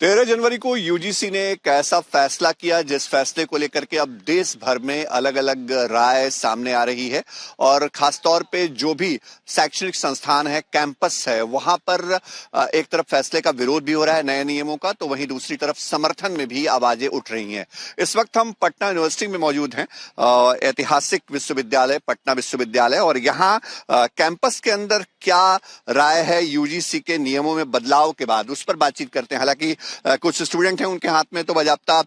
13 जनवरी को यूजीसी ने एक ऐसा फैसला किया जिस फैसले को लेकर के अब देश भर में अलग अलग राय सामने आ रही है और खासतौर पे जो भी शैक्षणिक संस्थान है, कैंपस है, वहां पर एक तरफ फैसले का विरोध भी हो रहा है नए नियमों का, तो वहीं दूसरी तरफ समर्थन में भी आवाजें उठ रही हैं। इस वक्त हम पटना यूनिवर्सिटी में मौजूद हैं, ऐतिहासिक विश्वविद्यालय पटना विश्वविद्यालय, और यहाँ कैंपस के अंदर क्या राय है यूजीसी के नियमों में बदलाव के बाद, उस पर बातचीत करते हैं। हालांकि कुछ स्टूडेंट हैं, उनके हाथ में तो बाजाप्ता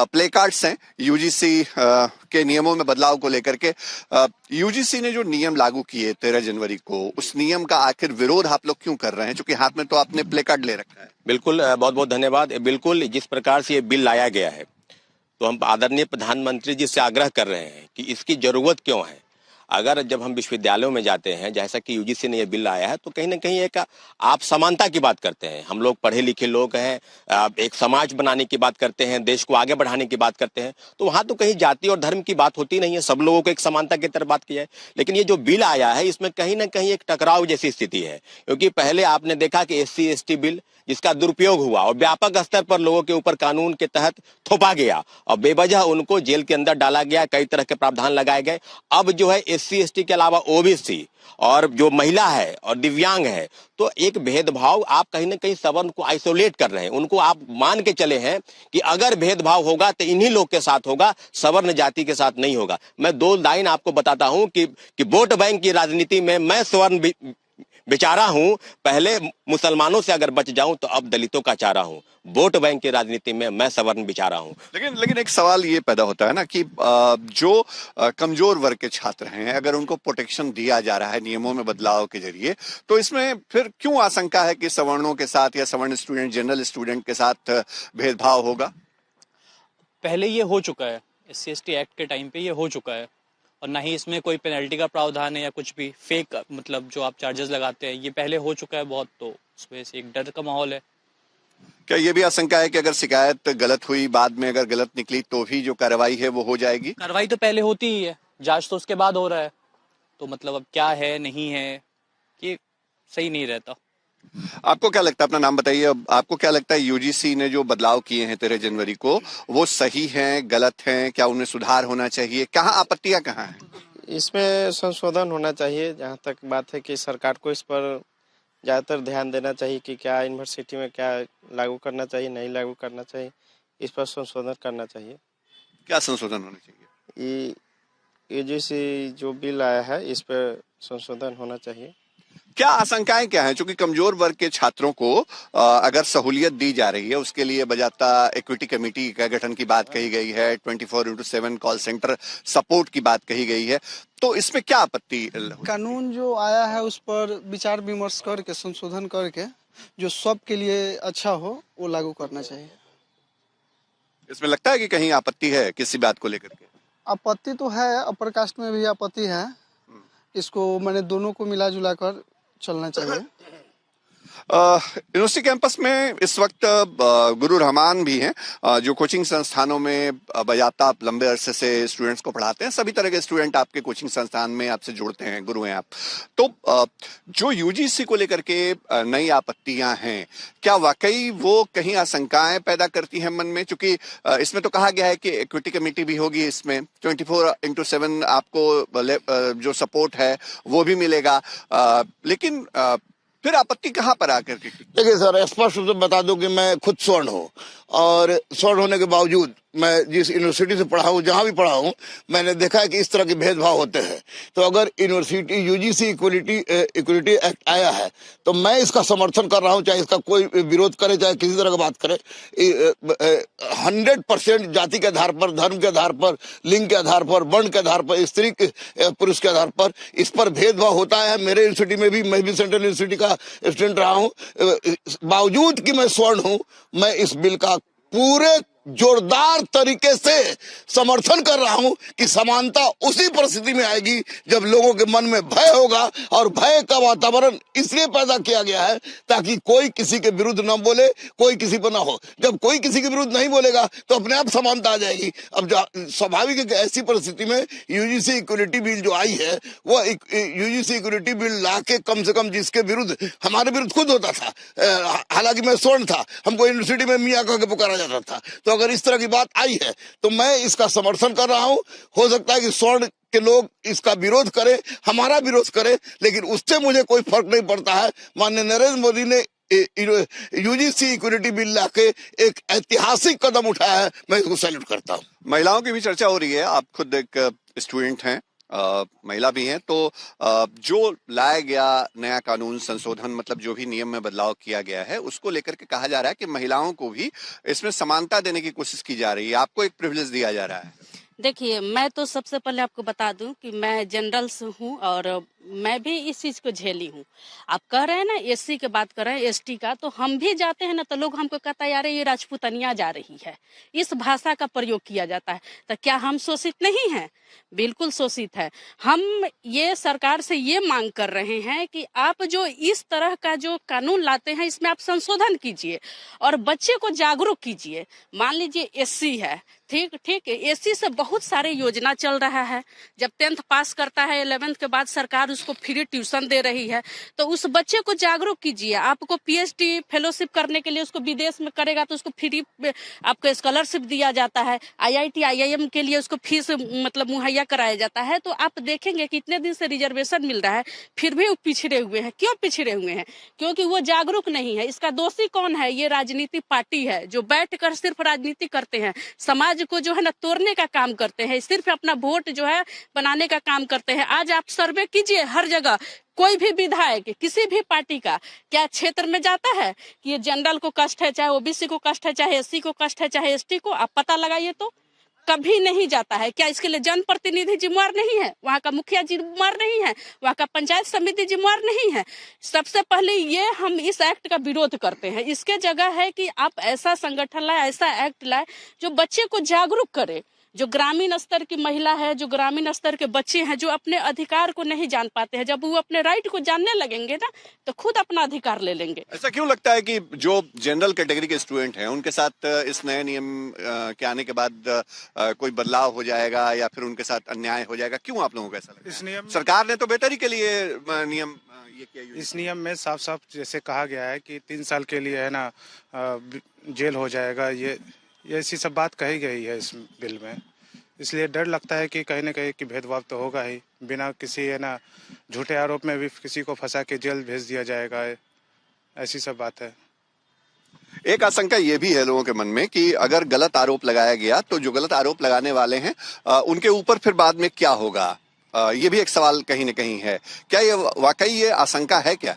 प्ले कार्ड्स हैं यूजीसी के नियमों में बदलाव को लेकर के। यूजीसी ने जो नियम लागू किए 13 जनवरी को, उस नियम का आखिर विरोध आप लोग क्यों कर रहे हैं? क्योंकि हाथ में तो आपने प्ले कार्ड ले रखा है। बिल्कुल, बहुत बहुत धन्यवाद। बिल्कुल, जिस प्रकार से ये बिल लाया गया है, तो हम आदरणीय प्रधानमंत्री जी से आग्रह कर रहे हैं कि इसकी जरूरत क्यों है। अगर जब हम विश्वविद्यालयों में जाते हैं, जैसा कि यूजीसी ने ये बिल लाया है, तो कहीं ना कहीं एक आप समानता की बात करते हैं। हम लोग पढ़े लिखे लोग हैं, एक समाज बनाने की बात करते हैं, देश को आगे बढ़ाने की बात करते हैं, तो वहां तो कहीं जाति और धर्म की बात होती नहीं है। सब लोगों को एक समानता की तरफ बात की है। लेकिन ये जो बिल आया है, इसमें कहीं ना कहीं एक टकराव जैसी स्थिति है, क्योंकि पहले आपने देखा कि SC/ST बिल जिसका दुरुपयोग हुआ और व्यापक स्तर पर लोगों के ऊपर कानून के तहत थोपा गया और बेवजह उनको जेल के अंदर डाला गया, कई तरह के प्रावधान लगाए गए। अब जो है SC/ST के अलावा OBC और जो महिला है और दिव्यांग है, तो एक भेदभाव आप कहीं ना कहीं सवर्ण को आइसोलेट कर रहे हैं। उनको आप मान के चले हैं कि अगर भेदभाव होगा तो इन्हीं लोग के साथ होगा, सवर्ण जाति के साथ नहीं होगा। मैं 2 लाइन आपको बताता हूं कि वोट बैंक की राजनीति में मैं सवर्ण बेचारा हूं। पहले मुसलमानों से अगर बच जाऊं तो अब दलितों का चारा हूं। वोट बैंक की राजनीति में मैं सवर्ण बेचारा हूं। लेकिन एक सवाल ये पैदा होता है ना कि जो कमजोर वर्ग के छात्र हैं, अगर उनको प्रोटेक्शन दिया जा रहा है नियमों में बदलाव के जरिए, तो इसमें फिर क्यों आशंका है कि सवर्णों के साथ या सवर्ण स्टूडेंट, जनरल स्टूडेंट के साथ भेदभाव होगा? पहले ये हो चुका है, SC/ST एक्ट के टाइम पे ये हो चुका है, और ना ही इसमें कोई पेनल्टी का प्रावधान है या कुछ भी फेक, मतलब जो आप चार्जेस लगाते हैं, ये पहले हो चुका है बहुत, तो उस वजह से एक डर का माहौल है। क्या ये भी आशंका है कि अगर शिकायत गलत हुई, बाद में अगर गलत निकली, तो भी जो कार्रवाई है वो हो जाएगी? कार्रवाई तो पहले होती ही है, जांच तो उसके बाद हो रहा है, तो मतलब अब क्या है नहीं है ये सही नहीं रहता। आपको क्या लगता है, अपना नाम बताइए, आपको क्या लगता है यूजीसी ने जो बदलाव किए हैं 13 जनवरी को, वो सही हैं, गलत हैं? क्या उनमें सुधार होना चाहिए? कहाँ आपत्तियां कहाँ हैं? इसमें संशोधन होना चाहिए। जहाँ तक बात है कि सरकार को इस पर ज़्यादातर ध्यान देना चाहिए कि क्या यूनिवर्सिटी में क्या लागू करना चाहिए, नहीं लागू करना चाहिए, इस पर संशोधन करना चाहिए। क्या संशोधन होना चाहिए? ये यूजीसी जो बिल आया है, इस पर संशोधन होना चाहिए। क्या आशंकाएं क्या हैं? चूंकि कमजोर वर्ग के छात्रों को अगर सहूलियत दी जा रही है, उसके लिए बजाता इक्विटी कमेटी का गठन की बात कही गई है, 24/7 कॉल सेंटर सपोर्ट की बात कही गई है, तो इसमें क्या आपत्ति? कानून जो आया है उस पर विचार विमर्श करके, संशोधन करके, जो सबके लिए अच्छा हो वो लागू करना चाहिए। इसमें लगता है कि कहीं आपत्ति है किसी बात को लेकर के? आपत्ति तो है, अपर कास्ट में भी आपत्ति है। इसको मैंने दोनों को मिला जुला कर चलना चाहिए। यूनिवर्सिटी कैंपस में इस वक्त गुरु रहमान भी हैं, जो कोचिंग संस्थानों में बजाता आप लंबे अरसे से स्टूडेंट्स को पढ़ाते हैं। सभी तरह के स्टूडेंट आपके कोचिंग संस्थान में आपसे जुड़ते हैं, गुरु हैं आप। तो जो यूजीसी को लेकर के नई आपत्तियां हैं, क्या वाकई वो कहीं आशंकाएं पैदा करती हैं मन में? क्योंकि इसमें तो कहा गया है कि इक्विटी कमेटी भी होगी, इसमें 24/7 आपको जो सपोर्ट है वो भी मिलेगा, लेकिन फिर आपत्ति कहाँ पर आकर के? देखिए सर, स्पष्ट रूप से बता दूं कि मैं खुद स्वर्ण हूँ, और स्वर्ण होने के बावजूद मैं जिस यूनिवर्सिटी से पढ़ा हूँ, जहाँ भी पढ़ा हूँ, मैंने देखा है कि इस तरह के भेदभाव होते हैं। तो अगर यूनिवर्सिटी यूजीसी इक्वलिटी एक्ट आया है, तो मैं इसका समर्थन कर रहा हूँ, चाहे इसका कोई विरोध करे, चाहे किसी तरह का बात करे। 100% जाति के आधार पर, धर्म के आधार पर, लिंग के आधार पर, वर्ण के आधार पर, स्त्री पुरुष के आधार पर इस पर भेदभाव होता है। मेरे यूनिवर्सिटी में भी, मैं भी सेंट्रल यूनिवर्सिटी का स्टूडेंट रहा हूँ, बावजूद कि मैं स्वर्ण हूँ, मैं इस बिल का पूरे जोरदार तरीके से समर्थन कर रहा हूं कि समानता उसी परिस्थिति में आएगी जब लोगों के मन में भय होगा, और भय का वातावरण इसलिए पैदा किया गया है ताकि कोई किसी के विरुद्ध न बोले, कोई किसी पर ना हो। जब कोई किसी के विरुद्ध नहीं बोलेगा तो अपने आप समानता आ जाएगी। अब स्वाभाविक है कि ऐसी परिस्थिति में यूजीसी इक्वलिटी बिल जो आई है, वो यूजीसी इक्वलिटी बिल ला के कम से कम जिसके विरुद्ध हमारे विरुद्ध खुद होता था, हालांकि मैं स्वर्ण था, हमको यूनिवर्सिटी में मियाँ कह के पुकारा जाता था, तो अगर इस तरह की बात आई है तो मैं इसका समर्थन कर रहा हूं। हो सकता है कि स्वर्ण के लोग इसका विरोध करें, हमारा विरोध करें, लेकिन उससे मुझे कोई फर्क नहीं पड़ता है। माननीय नरेंद्र मोदी ने यूजीसी इक्वलिटी बिल लाके एक ऐतिहासिक कदम उठाया है, मैं इसको सैल्यूट करता हूं। महिलाओं की भी चर्चा हो रही है, आप खुद एक स्टूडेंट हैं, महिला भी हैं, तो जो लाया गया नया कानून संशोधन, मतलब जो भी नियम में बदलाव किया गया है, उसको लेकर के कहा जा रहा है कि महिलाओं को भी इसमें समानता देने की कोशिश की जा रही है, आपको एक प्रिविलेज दिया जा रहा है। देखिए, मैं तो सबसे पहले आपको बता दूं कि मैं जनरल से हूं और मैं भी इस चीज को झेली हूं। आप कह रहे हैं ना एससी की बात कर रहे हैं, एसटी का, तो हम भी जाते हैं ना तो लोग हमको कहता है यार ये राजपूतनिया जा रही है, इस भाषा का प्रयोग किया जाता है। तो क्या हम शोषित नहीं हैं? बिल्कुल शोषित है। हम ये सरकार से ये मांग कर रहे हैं कि आप जो इस तरह का जो कानून लाते हैं इसमें आप संशोधन कीजिए और बच्चे को जागरूक कीजिए। मान लीजिए एससी है, ठीक एससी से बहुत सारे योजना चल रहा है। जब 10th पास करता है 11th के बाद सरकार उसको फ्री ट्यूशन दे रही है, तो उस बच्चे को जागरूक कीजिए। आपको पीएचडी फेलोशिप करने के लिए उसको विदेश में करेगा तो उसको फ्री आपको स्कॉलरशिप दिया जाता है। आईआईटी आईआईएम के लिए उसको फीस मतलब मुहैया कराया जाता है। तो आप देखेंगे कि इतने दिन से रिजर्वेशन मिल रहा है फिर भी वो पिछड़े हुए हैं। क्यों पिछड़े हुए हैं? क्योंकि वो जागरूक नहीं है। इसका दोषी कौन है? ये राजनीति पार्टी है जो बैठ कर सिर्फ राजनीति करते हैं, समाज को जो है ना तोड़ने का काम करते हैं, सिर्फ अपना वोट जो है बनाने का काम करते हैं। आज आप सर्वे कीजिए, हर जगह कोई भी विधायक किसी भी पार्टी का क्या क्षेत्र में जाता है कि ये जनरल को कष्ट है, चाहे ओबीसी को कष्ट है, चाहे एससी को कष्ट है, चाहे एसटी को, आप पता लगाइए तो कभी नहीं जाता है। क्या इसके लिए जनप्रतिनिधि जिम्मेवार नहीं है? वहाँ का मुखिया जिम्मेवार नहीं है? वहाँ का पंचायत समिति जिम्मेवार नहीं है? सबसे पहले ये हम इस एक्ट का विरोध करते हैं। इसके जगह है कि आप ऐसा संगठन लाए, ऐसा एक्ट लाए जो बच्चे को जागरूक करे। जो ग्रामीण स्तर की महिला है, जो ग्रामीण स्तर के बच्चे हैं, जो अपने अधिकार को नहीं जान पाते हैं, जब वो अपने राइट को जानने लगेंगे ना तो खुद अपना अधिकार ले लेंगे। ऐसा क्यों लगता है कि जो जनरल कैटेगरी के स्टूडेंट हैं उनके साथ इस नए नियम के आने के बाद कोई बदलाव हो जाएगा या फिर उनके साथ अन्याय हो जाएगा? क्यों आप लोगों को ऐसा लगता है? इस नियम सरकार ने तो बेहतरी के लिए नियम ये किया। इस नियम में साफ साफ जैसे कहा गया है कि 3 साल के लिए है ना जेल हो जाएगा, ये ऐसी सब बात कही गई है इस बिल में। इसलिए डर लगता है कि कहीं ना कहीं कि भेदभाव तो होगा ही, बिना किसी है ना झूठे आरोप में भी किसी को फंसा के जेल भेज दिया जाएगा, ऐसी सब बात है। एक आशंका ये भी है लोगों के मन में कि अगर गलत आरोप लगाया गया तो जो गलत आरोप लगाने वाले हैं उनके ऊपर फिर बाद में क्या होगा, ये भी एक सवाल कहीं ना कहीं है। क्या ये वाकई ये आशंका है क्या?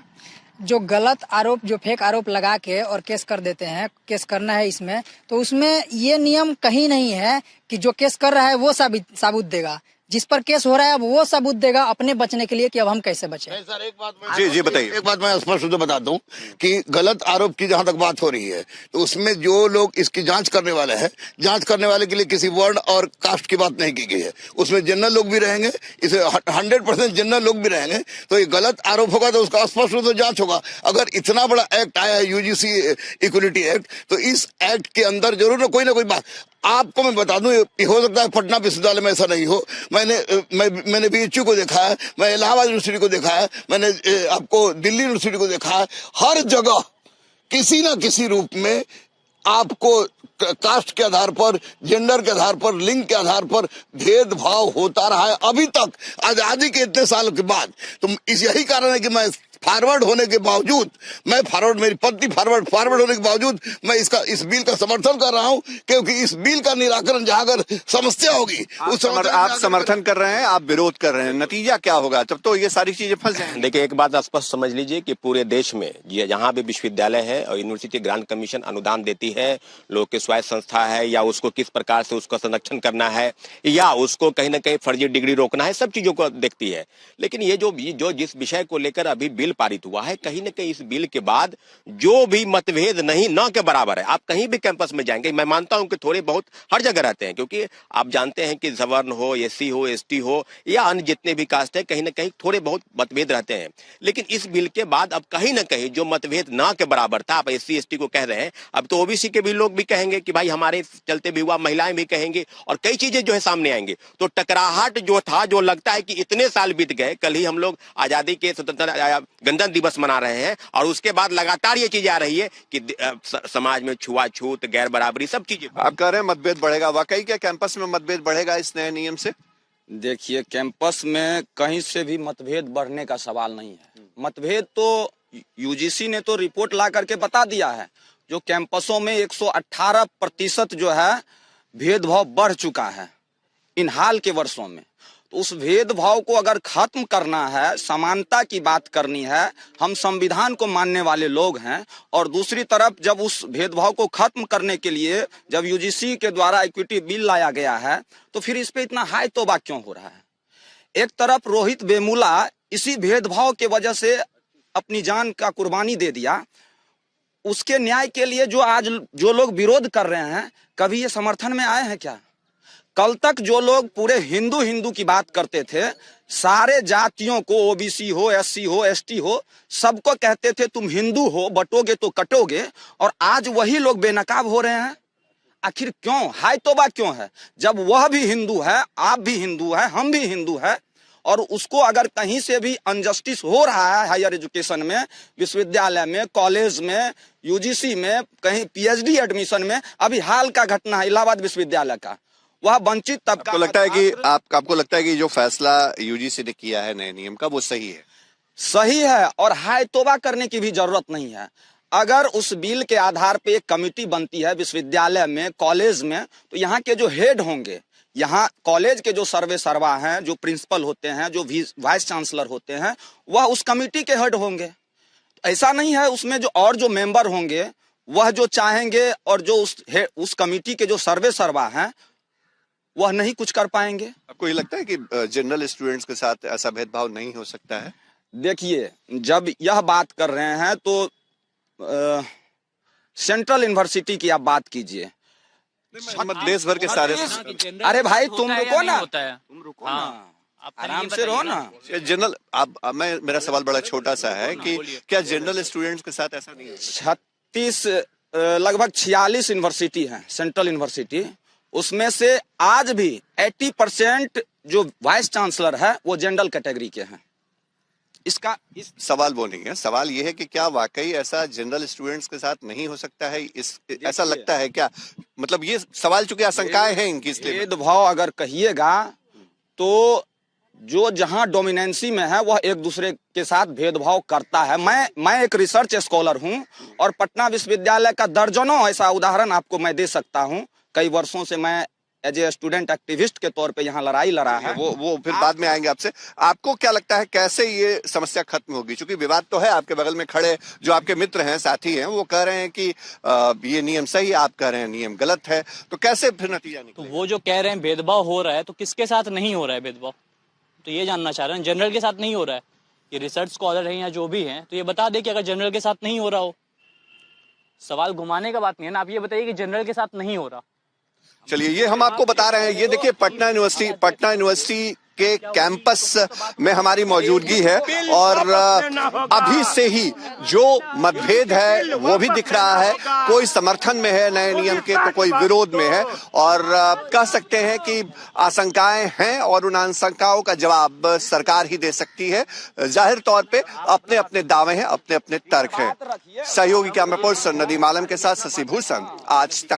जो गलत आरोप, जो फेक आरोप लगा के और केस कर देते हैं, केस करना है इसमें, तो उसमें ये नियम कहीं नहीं है कि जो केस कर रहा है वो सबूत देगा। जिस पर केस हो रहा है अब वो सबूत देगा अपने बचने के लिए कि अब हम कैसे बचें। सर एक बात जी बताइए। एक बात मैं स्पष्ट रूप से बता दूं कि गलत आरोप की जहां तक बात हो रही है तो उसमें जो लोग इसकी जांच करने वाले हैं, जांच करने वाले के लिए किसी वर्ण और कास्ट की बात नहीं की गई है। उसमें जनरल लोग भी रहेंगे, इसे 100% जनरल लोग भी रहेंगे। तो ये गलत आरोप होगा तो उसका स्पष्ट रूप से जांच होगा। अगर इतना बड़ा एक्ट आया है यूजीसी इक्वलिटी एक्ट, तो इस एक्ट के अंदर जरूर ना कोई बात। आपको मैं बता दूं, हो सकता है पटना विश्वविद्यालय में ऐसा नहीं हो, मैंने बीएचयू को देखा है, मैं इलाहाबाद यूनिवर्सिटी को देखा है, मैंने आपको दिल्ली यूनिवर्सिटी को देखा है। हर जगह किसी न किसी रूप में आपको कास्ट के आधार पर, जेंडर के आधार पर, लिंग के आधार पर भेदभाव होता रहा है अभी तक, आजादी के इतने सालों के बाद। तो यही कारण है कि मैं फॉरवर्ड होने के बावजूद, मेरी पत्नी फॉरवर्ड होने के बावजूद मैं इस बिल का समर्थन कर रहा हूं, क्योंकि इस बिल का निराकरण जहां अगर समस्या होगी आप समर्थन कर रहे हैं, आप विरोध कर रहे हैं, नतीजा क्या होगा? तब तो ये सारी चीजें फंस जाएंगी। देखिए, एक बात स्पष्ट समझ लीजिए कि पूरे देश में जहाँ भी विश्वविद्यालय है और यूनिवर्सिटी ग्रांट कमीशन अनुदान देती है, लोग के स्वायत्त संस्था है, या उसको किस प्रकार से उसका संरक्षण करना है या उसको कहीं ना कहीं फर्जी डिग्री रोकना है, सब चीजों को देखती है। लेकिन ये जो जिस विषय को लेकर अभी बिल पारित हुआ है, कहीं ना कहीं इस बिल के बाद जो भी मतभेद नहीं न के बराबर है। आप कहीं भी कैंपस में जाएंगे, मैं मानता हूं कि थोड़े बहुत हर जगह रहते हैं, क्योंकि आप जानते हैं कि सवर्ण हो, एससी हो, एसटी हो या अन्य जितने भी कास्ट है, कहीं ना कहीं थोड़े बहुत मतभेद रहते हैं। लेकिन इस बिल के बाद अब कहीं ना कहीं जो मतभेद ना के बराबर था, आप एससी एसटी को कह रहे हैं, अब तो ओबीसी के भी लोग भी कहेंगे कि भाई हमारे चलते भी हुआ, महिलाएं भी कहेंगे और कई चीजें जो है सामने आएंगे। तो टकराहट जो था, जो लगता है कि इतने साल बीत गए, कल ही हम लोग आजादी के स्वतंत्रता गणतंत्र दिवस मना रहे हैं और उसके बाद लगातार ये चीज आ रही है कि समाज में छुआछूत, गैर बराबरी, सब चीजें। आप कह रहे हैं मतभेद बढ़ेगा, वाकई क्या कैंपस में मतभेद बढ़ेगा इस नए नियम से? देखिए, कैंपस में कहीं से भी मतभेद बढ़ने का सवाल नहीं है। मतभेद तो यूजीसी ने तो रिपोर्ट ला करके बता दिया है, जो कैंपसों में 118% जो है भेदभाव बढ़ चुका है इन हाल के वर्षों में। तो उस भेदभाव को अगर खत्म करना है, समानता की बात करनी है, हम संविधान को मानने वाले लोग हैं, और दूसरी तरफ जब उस भेदभाव को खत्म करने के लिए जब यूजीसी के द्वारा इक्विटी बिल लाया गया है, तो फिर इस पे इतना हाई तौबा क्यों हो रहा है? एक तरफ रोहित वेमुला इसी भेदभाव के वजह से अपनी जान का कुर्बानी दे दिया, उसके न्याय के लिए जो आज जो लोग विरोध कर रहे हैं, कभी ये समर्थन में आए हैं क्या? कल तक जो लोग पूरे हिंदू हिंदू की बात करते थे, सारे जातियों को, ओबीसी हो, एससी हो, एसटी हो, सबको कहते थे तुम हिंदू हो, बटोगे तो कटोगे, और आज वही लोग बेनकाब हो रहे हैं। आखिर क्यों? हाय तौबा क्यों है? जब वह भी हिंदू है, आप भी हिंदू है, हम भी हिंदू है, और उसको अगर कहीं से भी अनजस्टिस हो रहा है हायर एजुकेशन में, विश्वविद्यालय में, कॉलेज में, यूजीसी में, कहीं पीएचडी एडमिशन में, अभी हाल का घटना है इलाहाबाद विश्वविद्यालय का, वह वंचित तबका। आपको लगता है कि आपको लगता है कि जो फैसला यूजीसी ने किया है नए नियम का, वो सही है? सही है, और हाय तौबा करने की भी जरूरत नहीं है। अगर उस बिल के आधार पे एक कमेटी बनती है विश्वविद्यालय में, कॉलेज में, तो यहाँ के जो हेड होंगे, यहाँ कॉलेज के जो सर्वे सर्वा हैं, जो प्रिंसिपल होते हैं, जो वाइस चांसलर होते हैं, वह उस कमेटी के हेड होंगे। ऐसा नहीं है उसमें जो और जो मेंबर होंगे वह जो चाहेंगे और जो उस कमेटी के जो सर्वे सर्वा हैं वह नहीं कुछ कर पाएंगे। आपको ये लगता है कि जनरल स्टूडेंट्स के साथ ऐसा भेदभाव नहीं हो सकता है? देखिए, जब यह बात कर रहे हैं तो सेंट्रल यूनिवर्सिटी की आप बात कीजिए, देश भर के सारे। अरे भाई तुम रुको ना, तुम रुको ना, आराम से रहो ना। जनरल मेरा सवाल बड़ा छोटा सा है कि क्या जनरल स्टूडेंट्स के साथ ऐसा नहीं है? 36 लगभग 46 यूनिवर्सिटी है सेंट्रल यूनिवर्सिटी, उसमें से आज भी 80% जो वाइस चांसलर है वो जनरल कैटेगरी के हैं। सवाल वो नहीं है, सवाल ये है कि क्या वाकई ऐसा जनरल स्टूडेंट्स के साथ नहीं हो सकता है? ऐसा लगता है क्या? मतलब ये सवाल, चूंकि आशंकाएं हैं इनकी, इसलिए भेदभाव अगर कहिएगा तो जो जहां डोमिनेंसी में है वह एक दूसरे के साथ भेदभाव करता है। मैं एक रिसर्च स्कॉलर हूं और पटना विश्वविद्यालय का दर्जनों ऐसा उदाहरण आपको मैं दे सकता हूं। कई वर्षों से मैं एज ए स्टूडेंट एक्टिविस्ट के तौर पे यहाँ लड़ाई लड़ा है। वो फिर बाद में आएंगे आपसे। आपको क्या लगता है कैसे ये समस्या खत्म होगी? क्योंकि विवाद तो है, आपके बगल में खड़े जो आपके मित्र हैं, साथी हैं, वो कह रहे हैं कि ये नियम सही है, आप कह रहे हैं नियम गलत है, तो कैसे फिर नतीजा निकलेगा? तो वो जो कह रहे हैं भेदभाव हो रहा है, तो किसके साथ नहीं हो रहा है भेदभाव? तो ये जानना चाह रहे हैं। जनरल के साथ नहीं हो रहा है, ये रिसर्च स्कॉलर हैं या जो भी हैं, तो ये बता दे कि अगर जनरल के साथ नहीं हो रहा हो। सवाल घुमाने का बात नहीं है ना, आप ये बताइए कि जनरल के साथ नहीं हो रहा। चलिए, ये हम आपको बता रहे हैं। ये देखिए, पटना यूनिवर्सिटी के कैंपस में हमारी मौजूदगी है और अभी से ही जो मतभेद है वो भी दिख रहा है। कोई समर्थन में है नए नियम के, तो कोई विरोध में है, और कह सकते हैं कि आशंकाएं हैं और उन आशंकाओं का जवाब सरकार ही दे सकती है। जाहिर तौर पे अपने अपने दावे हैं, अपने अपने तर्क हैं। सहयोगी कैमरा पर्सन नदीम आलम के साथ शशि भूषण, आज तक।